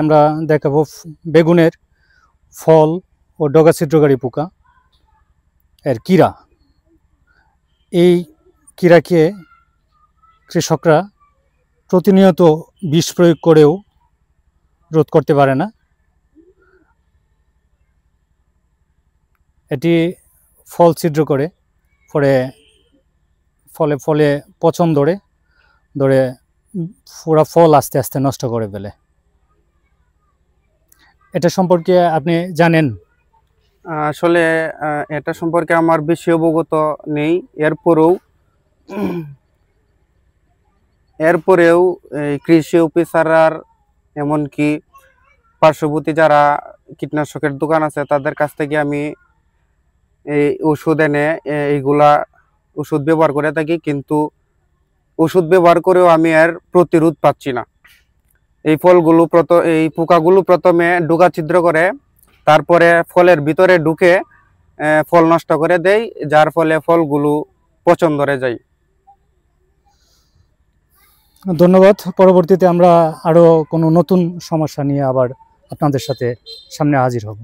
আমরা দেখাবো বেগুনের ফল ও ডগা ছিদ্রকারী পোকা এর কীরা। এই কীরাকে কৃষকরা প্রতিনিয়ত বিষ প্রয়োগ করেও রোধ করতে পারে না। এটি ফল ছিদ্র করে, ফলে ফলে পচন ধরে পুরা ফল আস্তে আস্তে নষ্ট করে ফেলে। এটা সম্পর্কে আপনি জানেন? আসলে এটা সম্পর্কে আমার বেশি অবগত নেই। এরপরেও এই কৃষি অফিসার এমনকি পার্শ্ববর্তী যারা কীটনাশকের দোকান আছে তাদের কাছ থেকে আমি এই ওষুধ এনে এইগুলা ওষুধ ব্যবহার করে থাকি, কিন্তু ওষুধ ব্যবহার করেও আমি এর প্রতিরোধ পাচ্ছি না। এই পোকাগুলো প্রথমে ডোকা ছিদ্র করে, তারপরে ফলের ভিতরে ঢুকে ফল নষ্ট করে দেয়, যার ফলে ফলগুলো পচন ধরে যায়। ধন্যবাদ। পরবর্তীতে আমরা আরো কোনো নতুন সমস্যা নিয়ে আবার আপনাদের সাথে সামনে হাজির হব।